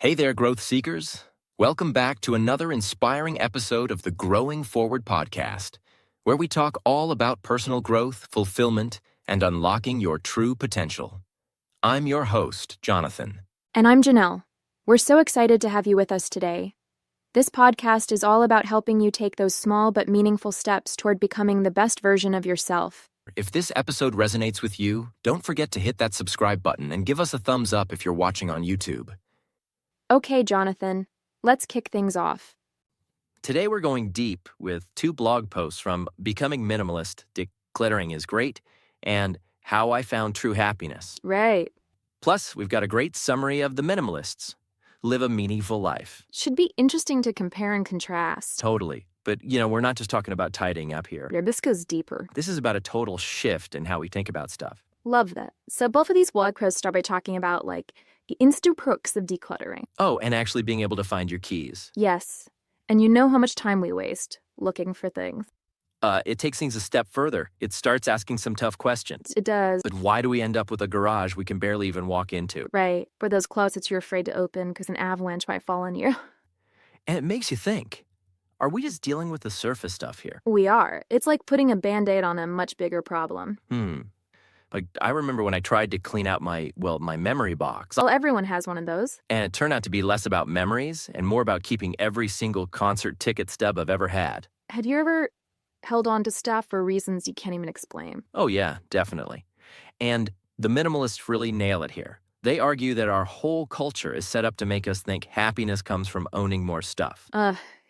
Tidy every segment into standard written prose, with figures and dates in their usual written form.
Hey there, growth seekers. Welcome back to another inspiring episode of the Growing Forward podcast, where we talk all about personal growth, fulfillment, and unlocking your true potential. I'm your host, Jonathan. And I'm Janelle. We're so excited to have you with us today. This podcast is all about helping you take those small but meaningful steps toward becoming the best version of yourself. If this episode resonates with you, don't forget to hit that subscribe button and give us a thumbs up if you're watching on YouTube. Okay, Jonathan, let's kick things off. Today we're going deep with two blog posts from Becoming Minimalist, Decluttering is Great, and How I Found True Happiness. Right. Plus, we've got a great summary of the minimalists. Live a meaningful life. Should be interesting to compare and contrast. Totally. But, we're not just talking about tidying up here. Yeah, this goes deeper. This is about a total shift in how we think about stuff. Love that. So both of these blog posts start by talking about, the instant perks of decluttering. Oh, and actually being able to find your keys. Yes. And you know how much time we waste looking for things. It takes things a step further. It starts asking some tough questions. It does. But why do we end up with a garage we can barely even walk into? Right. Or those closets you're afraid to open because an avalanche might fall on you. And it makes you think, are we just dealing with the surface stuff here? We are. It's like putting a Band-Aid on a much bigger problem. I remember when I tried to clean out my memory box. Well, everyone has one of those. And it turned out to be less about memories and more about keeping every single concert ticket stub I've ever had. Had you ever held on to stuff for reasons you can't even explain? Oh yeah, definitely. And the minimalists really nail it here. They argue that our whole culture is set up to make us think happiness comes from owning more stuff.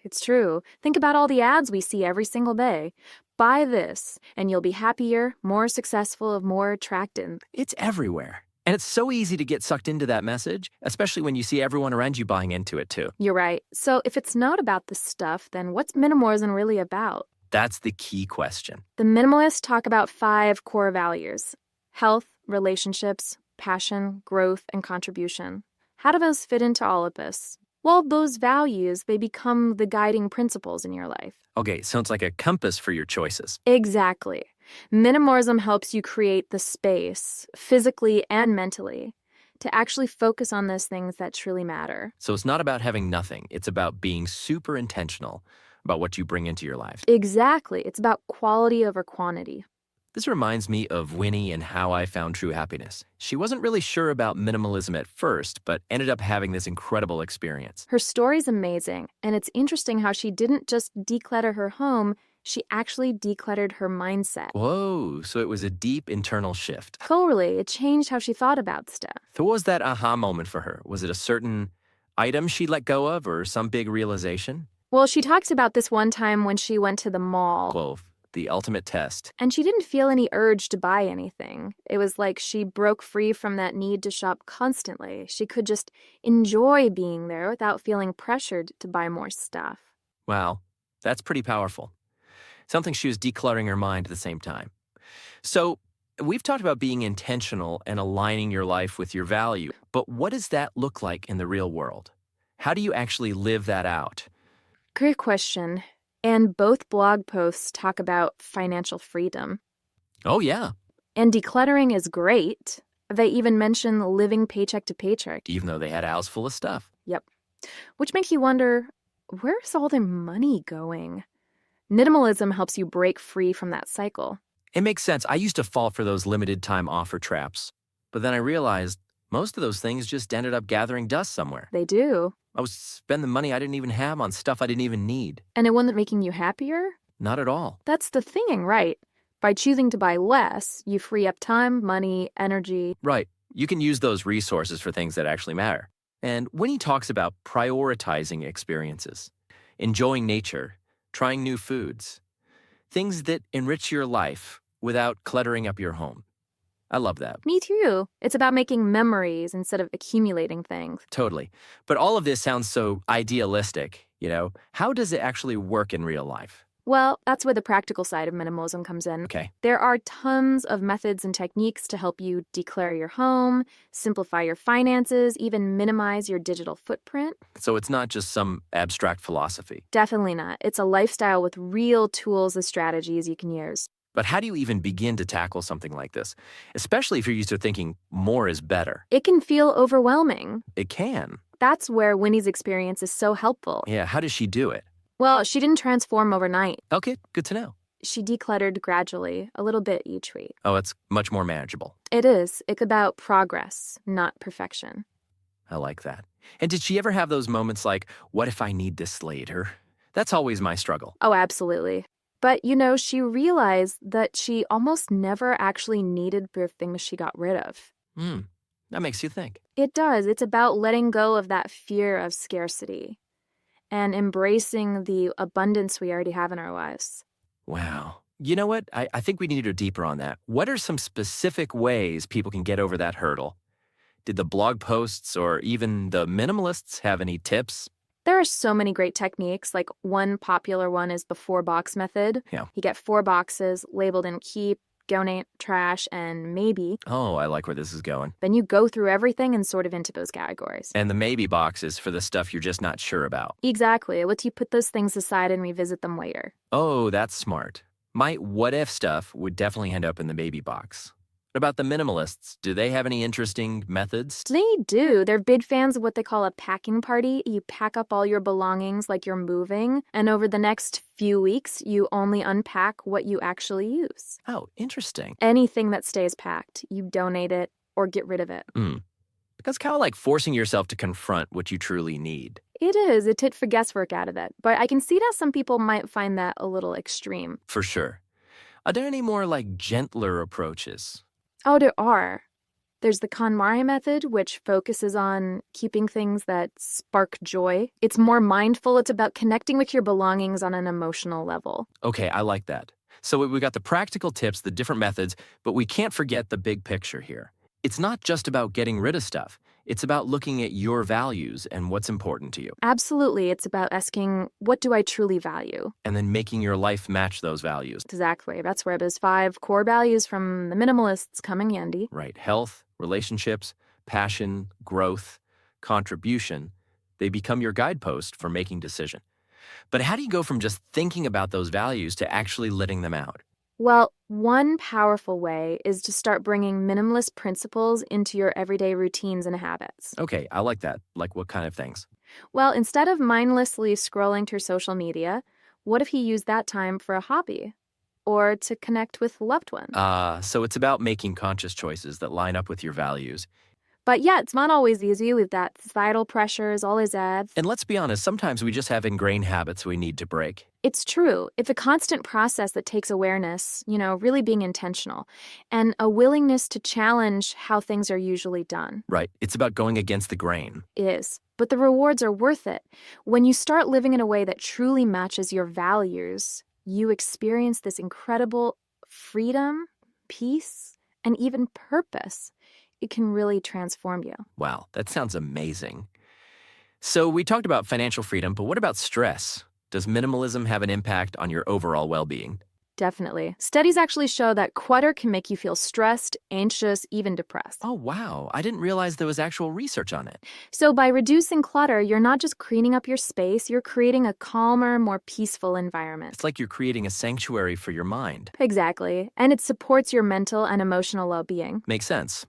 It's true. Think about all the ads we see every single day. Buy this, and you'll be happier, more successful, more attractive. It's everywhere. And it's so easy to get sucked into that message, especially when you see everyone around you buying into it too. You're right. So if it's not about the stuff, then what's minimalism really about? That's the key question. The minimalists talk about 5 core values: health, relationships, passion, growth, and contribution. How do those fit into all of this? Well, those values, they become the guiding principles in your life. Okay, so it's like a compass for your choices. Exactly. Minimalism helps you create the space, physically and mentally, to actually focus on those things that truly matter. So it's not about having nothing. It's about being super intentional about what you bring into your life. Exactly. It's about quality over quantity. This reminds me of Winnie and How I Found True Happiness. She wasn't really sure about minimalism at first, but ended up having this incredible experience. Her story's amazing, and it's interesting how she didn't just declutter her home, she actually decluttered her mindset. Whoa, so it was a deep internal shift. Totally. It changed how she thought about stuff. So what was that aha moment for her? Was it a certain item she let go of or some big realization? Well, she talks about this one time when she went to the mall. Well, the ultimate test. And she didn't feel any urge to buy anything. It was like she broke free from that need to shop constantly. She could just enjoy being there without feeling pressured to buy more stuff. Wow, that's pretty powerful. Something she was decluttering her mind at the same time. So we've talked about being intentional and aligning your life with your value, but what does that look like in the real world? How do you actually live that out? Great question. And both blog posts talk about financial freedom. Oh, yeah. And decluttering is great. They even mention living paycheck to paycheck. Even though they had a house full of stuff. Yep. Which makes you wonder, where's all their money going? Minimalism helps you break free from that cycle. It makes sense. I used to fall for those limited time offer traps. But then I realized most of those things just ended up gathering dust somewhere. They do. I was spending money I didn't even have on stuff I didn't even need. And it wasn't making you happier? Not at all. That's the thing, right? By choosing to buy less, you free up time, money, energy. Right. You can use those resources for things that actually matter. And when he talks about prioritizing experiences, enjoying nature, trying new foods, things that enrich your life without cluttering up your home. I love that. Me too. It's about making memories instead of accumulating things. Totally. But all of this sounds so idealistic, How does it actually work in real life? Well, that's where the practical side of minimalism comes in. Okay. There are tons of methods and techniques to help you declare your home, simplify your finances, even minimize your digital footprint. So it's not just some abstract philosophy. Definitely not. It's a lifestyle with real tools and strategies you can use. But how do you even begin to tackle something like this? Especially if you're used to thinking more is better. It can feel overwhelming. It can. That's where Winnie's experience is so helpful. Yeah, how does she do it? Well, she didn't transform overnight. Okay, good to know. She decluttered gradually, a little bit each week. Oh, it's much more manageable. It is. It's about progress, not perfection. I like that. And did she ever have those moments like, what if I need this later? That's always my struggle. Oh, absolutely. But, she realized that she almost never actually needed the things she got rid of. Hmm, that makes you think. It does. It's about letting go of that fear of scarcity and embracing the abundance we already have in our lives. Wow. You know what? I think we need to go deeper on that. What are some specific ways people can get over that hurdle? Did the blog posts or even the minimalists have any tips? There are so many great techniques. Like one popular one is the 4-box method. Yeah. You get 4 boxes labeled in keep, donate, trash, and maybe. Oh, I like where this is going. Then you go through everything and sort of into those categories. And the maybe box is for the stuff you're just not sure about. Exactly. It lets you put those things aside and revisit them later. Oh, that's smart. My what if stuff would definitely end up in the maybe box. What about the minimalists? Do they have any interesting methods? They do. They're big fans of what they call a packing party. You pack up all your belongings like you're moving, and over the next few weeks, you only unpack what you actually use. Oh, interesting. Anything that stays packed, you donate it or get rid of it. That's kind of like forcing yourself to confront what you truly need. It is. It took for guesswork out of it. But I can see how some people might find that a little extreme. For sure. Are there any more like gentler approaches? Oh, there are. There's the KonMari method, which focuses on keeping things that spark joy. It's more mindful. It's about connecting with your belongings on an emotional level. Okay, I like that. So we got the practical tips, the different methods, but we can't forget the big picture here. It's not just about getting rid of stuff. It's about looking at your values and what's important to you, Absolutely. It's about asking, what do I truly value? and then making your life match those values. Exactly. That's where those 5 core values from the minimalists come in handy. Right? Health, relationships, passion, growth, contribution, they become your guidepost for making decision. But how do you go from just thinking about those values to actually living them out? Well, one powerful way is to start bringing minimalist principles into your everyday routines and habits. Okay, I like that. Like what kind of things? Well, instead of mindlessly scrolling through social media, what if you use that time for a hobby or to connect with loved ones? So it's about making conscious choices that line up with your values. But yeah, it's not always easy. We've got societal pressures, all these ads. And let's be honest, sometimes we just have ingrained habits we need to break. It's true. It's a constant process that takes awareness, really being intentional, and a willingness to challenge how things are usually done. Right. It's about going against the grain. It is. But the rewards are worth it. When you start living in a way that truly matches your values, you experience this incredible freedom, peace, and even purpose. It can really transform you. Wow, that sounds amazing. So we talked about financial freedom, but what about stress? Does minimalism have an impact on your overall well-being? Definitely. Studies actually show that clutter can make you feel stressed, anxious, even depressed. Oh, wow. I didn't realize there was actual research on it. So by reducing clutter, you're not just cleaning up your space, you're creating a calmer, more peaceful environment. It's like you're creating a sanctuary for your mind. Exactly. And it supports your mental and emotional well-being. Makes sense.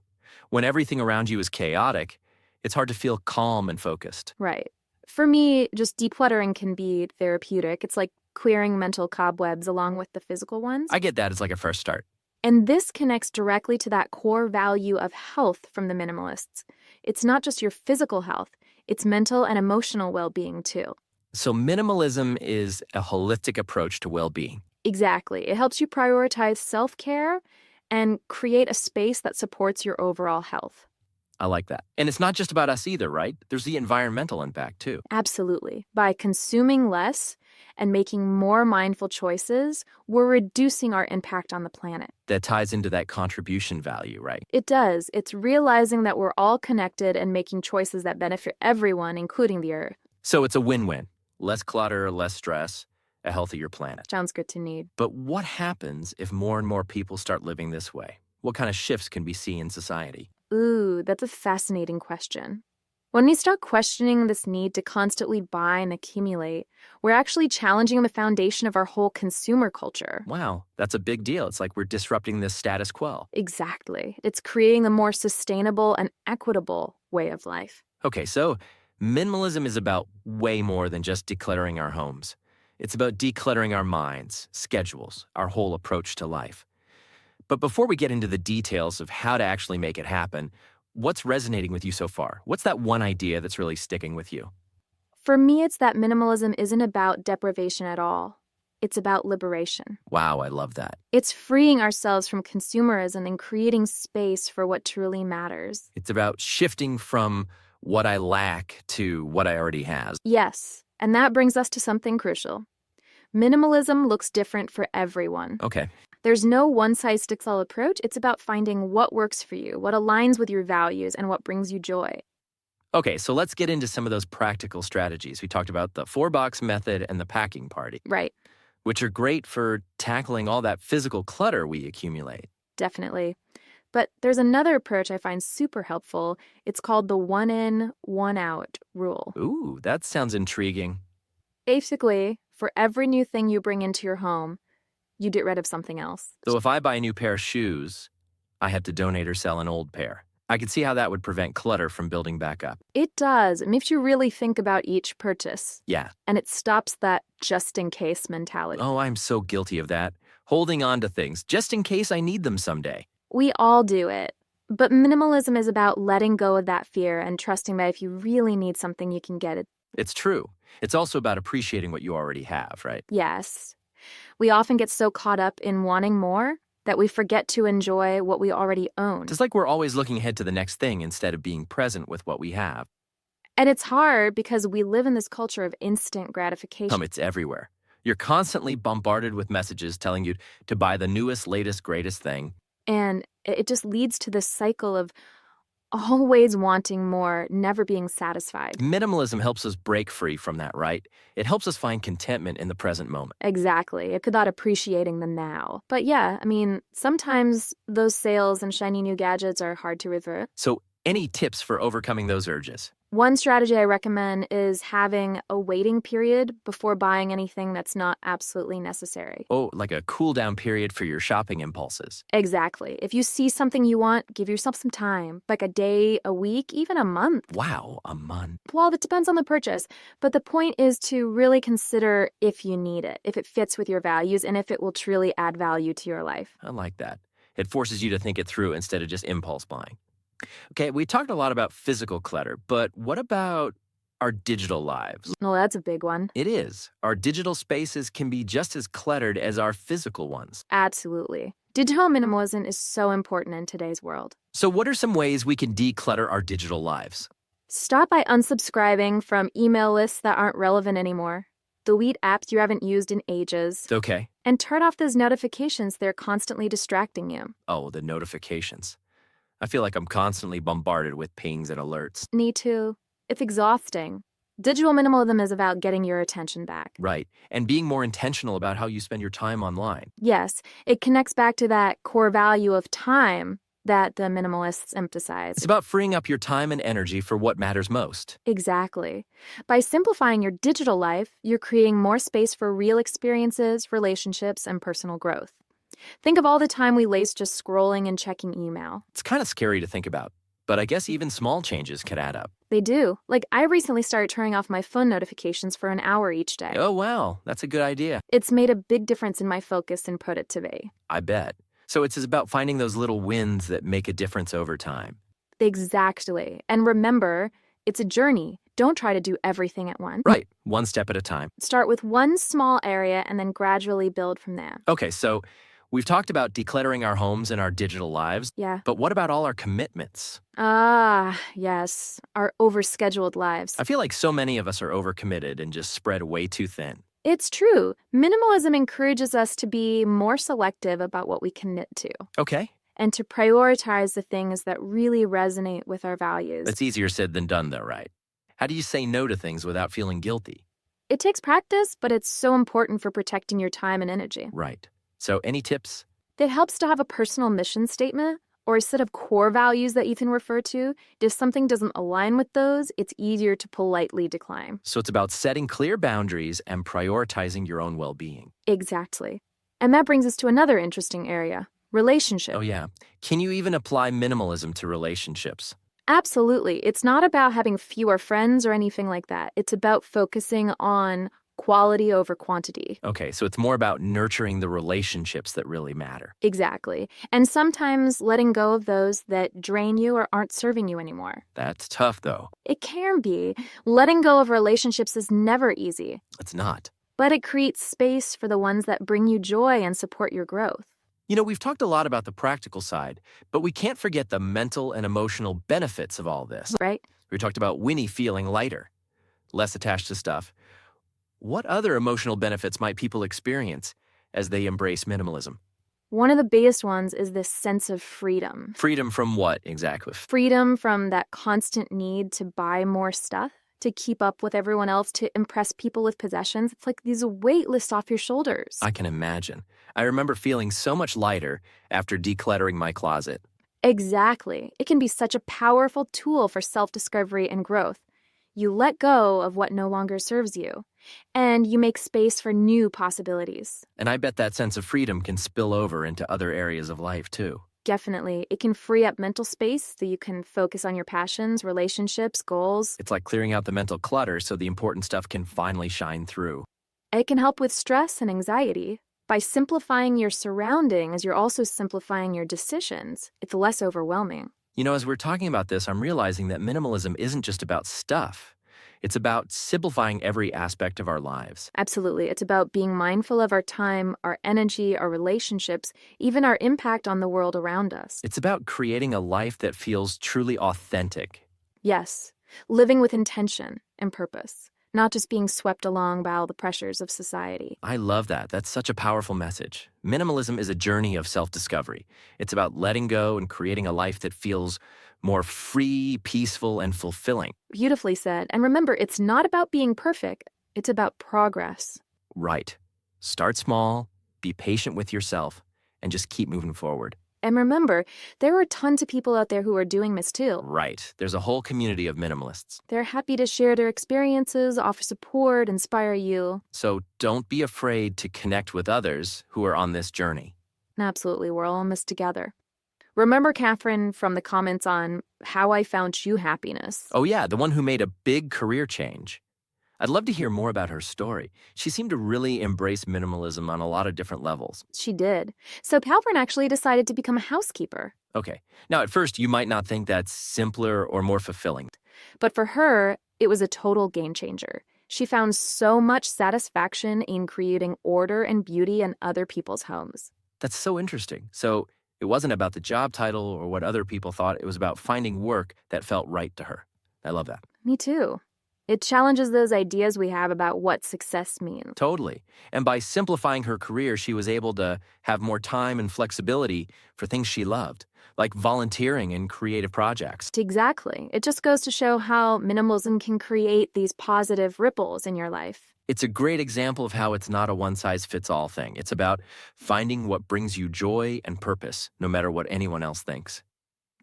When everything around you is chaotic, it's hard to feel calm and focused. Right. For me, just decluttering can be therapeutic. It's like clearing mental cobwebs along with the physical ones. I get that as like a first start. And this connects directly to that core value of health from the minimalists. It's not just your physical health, it's mental and emotional well-being too. So minimalism is a holistic approach to well-being. Exactly. It helps you prioritize self-care and create a space that supports your overall health. I like that. And it's not just about us either, right? There's the environmental impact too. Absolutely. By consuming less and making more mindful choices, we're reducing our impact on the planet. That ties into that contribution value, right? It does. It's realizing that we're all connected and making choices that benefit everyone, including the Earth. So it's a win-win. Less clutter, less stress, a healthier planet. Sounds good to need. But what happens if more and more people start living this way? What kind of shifts can we see in society? Ooh, that's a fascinating question. When we start questioning this need to constantly buy and accumulate, we're actually challenging the foundation of our whole consumer culture. Wow, that's a big deal. It's like we're disrupting this status quo. Exactly. It's creating a more sustainable and equitable way of life. Okay, so Minimalism is about way more than just decluttering our homes. It's about decluttering our minds, schedules, our whole approach to life. But before we get into the details of how to actually make it happen, what's resonating with you so far? What's that one idea that's really sticking with you? For me, it's that minimalism isn't about deprivation at all. It's about liberation. Wow, I love that. It's freeing ourselves from consumerism and creating space for what truly matters. It's about shifting from what I lack to what I already have. Yes, and that brings us to something crucial. Minimalism looks different for everyone. Okay. There's no one-size-fits-all approach. It's about finding what works for you, what aligns with your values, and what brings you joy. Okay, so let's get into some of those practical strategies. We talked about the 4-box method and the packing party, Right, which are great for tackling all that physical clutter we accumulate. definitely. But there's another approach I find super helpful. It's called the one in, one out rule. Ooh, that sounds intriguing. Basically, for every new thing you bring into your home, you get rid of something else. So if I buy a new pair of shoes, I have to donate or sell an old pair. I could see how that would prevent clutter from building back up. It does. It makes you really think about each purchase. Yeah. And it stops that just-in-case mentality. Oh, I'm so guilty of that. Holding on to things just in case I need them someday. We all do it. But minimalism is about letting go of that fear and trusting that if you really need something, you can get it. It's true. It's also about appreciating what you already have, right? Yes. We often get so caught up in wanting more that we forget to enjoy what we already own. It's like we're always looking ahead to the next thing instead of being present with what we have. And it's hard because we live in this culture of instant gratification. It's everywhere. You're constantly bombarded with messages telling you to buy the newest, latest, greatest thing. And it just leads to this cycle of always wanting more, never being satisfied. Minimalism helps us break free from that, right? It helps us find contentment in the present moment. Exactly. It's about appreciating the now. But yeah, I mean, sometimes those sales and shiny new gadgets are hard to revert. So, any tips for overcoming those urges? One strategy I recommend is having a waiting period before buying anything that's not absolutely necessary. Oh, like a cool down period for your shopping impulses. Exactly. If you see something you want, give yourself some time, like a day, a week, even a month. Wow, a month. Well, that depends on the purchase, but the point is to really consider if you need it, if it fits with your values, and if it will truly add value to your life. I like that. It forces you to think it through instead of just impulse buying. Okay, we talked a lot about physical clutter, but what about our digital lives? Well, that's a big one. It is. Our digital spaces can be just as cluttered as our physical ones. Absolutely. Digital minimalism is so important in today's world. So what are some ways we can declutter our digital lives? Start by unsubscribing from email lists that aren't relevant anymore. Delete apps you haven't used in ages. Okay. And turn off those notifications that are constantly distracting you. Oh, the notifications. I feel like I'm constantly bombarded with pings and alerts. Me too. It's exhausting. Digital minimalism is about getting your attention back. Right. And being more intentional about how you spend your time online. Yes, it connects back to that core value of time that the minimalists emphasize. It's about freeing up your time and energy for what matters most. Exactly. By simplifying your digital life, you're creating more space for real experiences, relationships, and personal growth. Think of all the time we waste just scrolling and checking email. It's kind of scary to think about, but I guess even small changes could add up. They do. Like, I recently started turning off my phone notifications for an hour each day. Oh, wow. That's a good idea. It's made a big difference in my focus and productivity. I bet. So it's about finding those little wins that make a difference over time. Exactly. And remember, it's a journey. Don't try to do everything at once. Right. One step at a time. Start with one small area and then gradually build from there. Okay, so we've talked about decluttering our homes and our digital lives. Yeah. But what about all our commitments? Ah, yes. Our overscheduled lives. I feel like so many of us are overcommitted and just spread way too thin. It's true. Minimalism encourages us to be more selective about what we commit to Okay. and to prioritize the things that really resonate with our values. That's easier said than done, though, right? How do you say no to things without feeling guilty? It takes practice, but it's so important for protecting your time and energy. Right. So any tips? It helps to have a personal mission statement or a set of core values that you can refer to. If something doesn't align with those, it's easier to politely decline. So it's about setting clear boundaries and prioritizing your own well-being. Exactly. And that brings us to another interesting area, relationships. Oh, yeah. Can you even apply minimalism to relationships? Absolutely. It's not about having fewer friends or anything like that. It's about focusing on quality over quantity. Okay, so it's more about nurturing the relationships that really matter. Exactly. And sometimes letting go of those that drain you or aren't serving you anymore. That's tough, though. It can be. Letting go of relationships is never easy, It's not. but it creates space for the ones that bring you joy and support your growth. We've talked a lot about the practical side, but we can't forget the mental and emotional benefits of all this. Right? We talked about Winnie feeling lighter, less attached to stuff. What other emotional benefits might people experience as they embrace minimalism? One of the biggest ones is this sense of freedom. Freedom from what exactly? Freedom from that constant need to buy more stuff, to keep up with everyone else, to impress people with possessions. It's like these weight lifts off your shoulders. I can imagine. I remember feeling so much lighter after decluttering my closet. Exactly. It can be such a powerful tool for self-discovery and growth. You let go of what no longer serves you, and you make space for new possibilities. And I bet that sense of freedom can spill over into other areas of life, too. Definitely. It can free up mental space so you can focus on your passions, relationships, goals. It's like clearing out the mental clutter so the important stuff can finally shine through. It can help with stress and anxiety. By simplifying your surroundings, you're also simplifying your decisions. It's less overwhelming. As we're talking about this, I'm realizing that minimalism isn't just about stuff. It's about simplifying every aspect of our lives. Absolutely. It's about being mindful of our time, our energy, our relationships, even our impact on the world around us. It's about creating a life that feels truly authentic. Yes, living with intention and purpose, not just being swept along by all the pressures of society. I love that. That's such a powerful message. Minimalism is a journey of self-discovery. It's about letting go and creating a life that feels more free, peaceful, and fulfilling. Beautifully said. And remember, it's not about being perfect. It's about progress. Right. Start small, be patient with yourself, and just keep moving forward. And remember, there are tons of people out there who are doing this too. Right. There's a whole community of minimalists. They're happy to share their experiences, offer support, inspire you. So don't be afraid to connect with others who are on this journey. Absolutely, we're all in this together. Remember Catherine from the comments on How I Found True Happiness? Oh yeah, the one who made a big career change. I'd love to hear more about her story. She seemed to really embrace minimalism on a lot of different levels. She did. So Catherine actually decided to become a housekeeper. Okay. Now, at first, you might not think that's simpler or more fulfilling. But for her, it was a total game changer. She found so much satisfaction in creating order and beauty in other people's homes. That's so interesting. So it wasn't about the job title or what other people thought. It was about finding work that felt right to her. I love that. Me too. It challenges those ideas we have about what success means. Totally. And by simplifying her career, she was able to have more time and flexibility for things she loved, like volunteering and creative projects. Exactly. It just goes to show how minimalism can create these positive ripples in your life. It's a great example of how it's not a one-size-fits-all thing. It's about finding what brings you joy and purpose, no matter what anyone else thinks.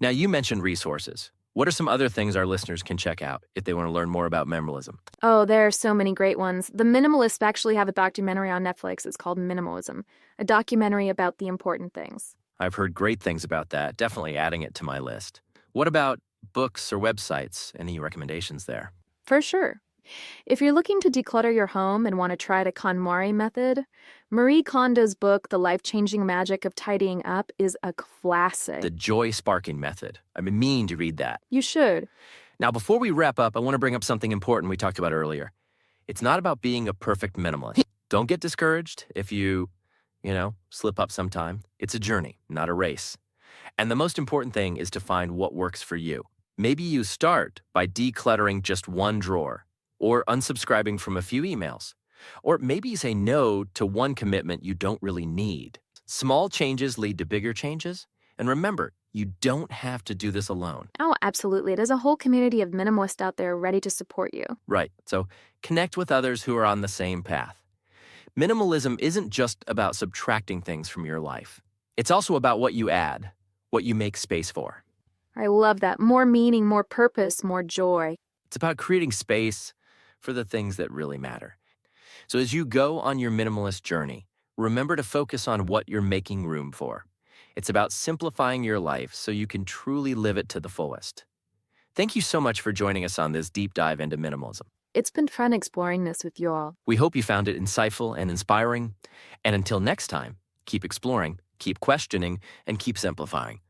Now, you mentioned resources. What are some other things our listeners can check out if they want to learn more about minimalism? Oh, there are so many great ones. The Minimalists actually have a documentary on Netflix. It's called Minimalism, a documentary about the important things. I've heard great things about that, definitely adding it to my list. What about books or websites? Any recommendations there? For sure. If you're looking to declutter your home and want to try the KonMari method, Marie Kondo's book, The Life-Changing Magic of Tidying Up, is a classic. The joy-sparking method. I've been meaning to read that. You should. Now, before we wrap up, I want to bring up something important we talked about earlier. It's not about being a perfect minimalist. Don't get discouraged if you slip up sometime. It's a journey, not a race. And the most important thing is to find what works for you. Maybe you start by decluttering just one drawer, or unsubscribing from a few emails. Or maybe you say no to one commitment you don't really need. Small changes lead to bigger changes. And remember, you don't have to do this alone. Oh, absolutely. There's a whole community of minimalists out there ready to support you. Right. So connect with others who are on the same path. Minimalism isn't just about subtracting things from your life. It's also about what you add, what you make space for. I love that. More meaning, more purpose, more joy. It's about creating space for the things that really matter. So as you go on your minimalist journey, remember to focus on what you're making room for. It's about simplifying your life so you can truly live it to the fullest. Thank you so much for joining us on this deep dive into minimalism. It's been fun exploring this with you all. We hope you found it insightful and inspiring. And until next time, keep exploring, keep questioning, and keep simplifying.